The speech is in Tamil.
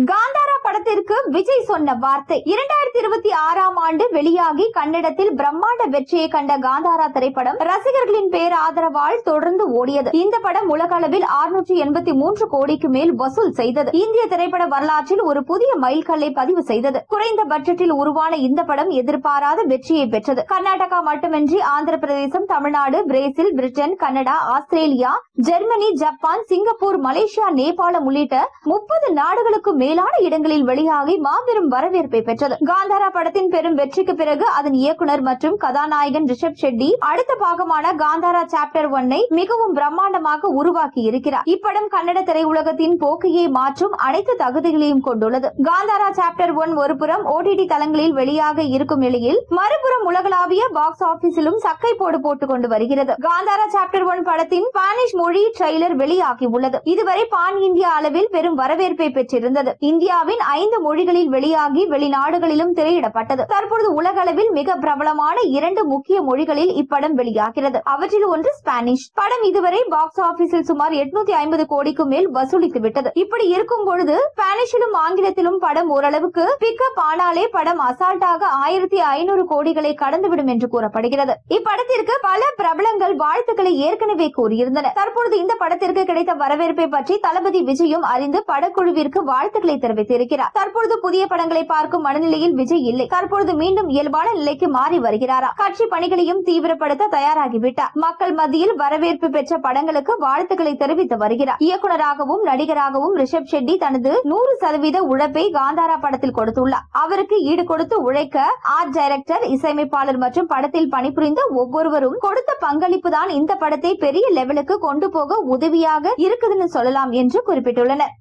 காந்தாரா படத்திற்கு விஜய் சொன்ன வார்த்தை. 2026ஆம் ஆண்டு வெளியாகி கன்னடத்தில் பிரம்மாண்ட வெற்றியை கண்ட காந்தாரா திரைப்படம் ரசிகர்களின் பேராதரவால் தொடர்ந்து ஓடியது. இந்த படம் உலக அளவில் 683 கோடிக்கு மேல் வசூல் செய்தது. இந்திய திரைப்பட வரலாற்றில் ஒரு புதிய மைல்கல்லை பதிவு செய்தது. குறைந்த பட்ஜெட்டில் உருவான இந்த படம் எதிர்பாராத வெற்றியை பெற்றது. கர்நாடகா மட்டுமின்றி Andhra Pradesh, Tamil Nadu, Brazil, Britain, Canada, Australia, Germany, Japan, Singapore, Malaysia, நேபாளம் உள்ளிட்ட 30 நாடுகளுக்கு மேலான இடங்களில் வெளியாகி மாபெரும் வரவேற்பை பெற்றது. காந்தாரா படத்தின் பெரும் வெற்றிக்கு பிறகு அதன் இயக்குனர் மற்றும் கதாநாயகன் ரிஷப் ஷெட்டி அடுத்த பாகமான காந்தாரா சாப்டர் 1 மிகவும் பிரம்மாண்டமாக உருவாக்கி இருக்கிறார். இப்படம் கன்னட திரையுலகத்தின் போக்கையை மாற்றும் அனைத்து தகுதிகளையும் கொண்டுள்ளது. காந்தாரா சாப்டர் 1 ஒருபுறம் OTT தளங்களில் வெளியாக இருக்கும் நிலையில் மறுபுறம் உலகளாவிய பாக்ஸ் ஆபீஸிலும் சக்கை போட்டுக் கொண்டு வருகிறது. காந்தாரா சாப்டர் 1 படத்தின் ஸ்பானிஷ் மொழி ட்ரெய்லர் வெளியாகி உள்ளது. இதுவரை பான் இந்தியா அளவில் பெரும் வரவேற்பை பெற்றிருந்தது. இந்தியாவின் 5 மொழிகளில் வெளியாகி வெளிநாடுகளிலும் திரையிடப்பட்டது. தற்பொழுது உலக அளவில் மிக பிரபலமான 2 முக்கிய மொழிகளில் இப்படம் வெளியாகிறது. அவற்றில் ஒன்று ஸ்பானிஷ். படம் இதுவரை பாக்ஸ் ஆபீஸில் சுமார் 850 கோடிக்கு மேல் வசூலித்து விட்டது. இப்படி இருக்கும் பொழுது ஸ்பானிஷிலும் ஆங்கிலத்திலும் படம் ஓரளவுக்கு பிக்கப் ஆனாலே படம் அசால்ட்டாக 1500 கோடிகளை கடந்துவிடும் என்று கூறப்படுகிறது. இப்படத்திற்கு பல பிரபலங்கள் வாழ்த்துக்களை ஏற்கனவே கூறியிருந்தனர். தற்பொழுது இந்த படத்திற்கு கிடைத்த வரவேற்பை பற்றி தளபதி விஜயும் அறிந்து படக்குழுவிற்கு வாழ்த்துக்களை தெரிவித்திருக்கிறார். தற்பொழுது புதிய படங்களை பார்க்கும் மனநிலையில் விஜய் இல்லை. தற்பொழுது மீண்டும் இயல்பான நிலைக்கு மாறி வருகிறாரா? கட்சி பணிகளையும் தீவிரப்படுத்த தயாராகிவிட்டார். மக்கள் மத்தியில் வரவேற்பு பெற்ற படங்களுக்கு வாழ்த்துக்களை தெரிவித்து வருகிறார். இயக்குநராகவும் நடிகராகவும் ரிஷப் ஷெட்டி தனது 100% உழைப்பை காந்தாரா படத்தில் கொடுத்துள்ளார். அவருக்கு ஈடு கொடுத்து உழைக்க ஆர்ட் டைரக்டர், இசையமைப்பாளர் மற்றும் படத்தில் பணிபுரிந்த ஒவ்வொருவரும் கொடுத்த பங்களிப்பு தான் இந்த படத்தை பெரிய லெவலுக்கு கொண்டு போக உதவியாக இருக்குதுன்னு சொல்லலாம் என்று குறிப்பிட்டுள்ளனர்.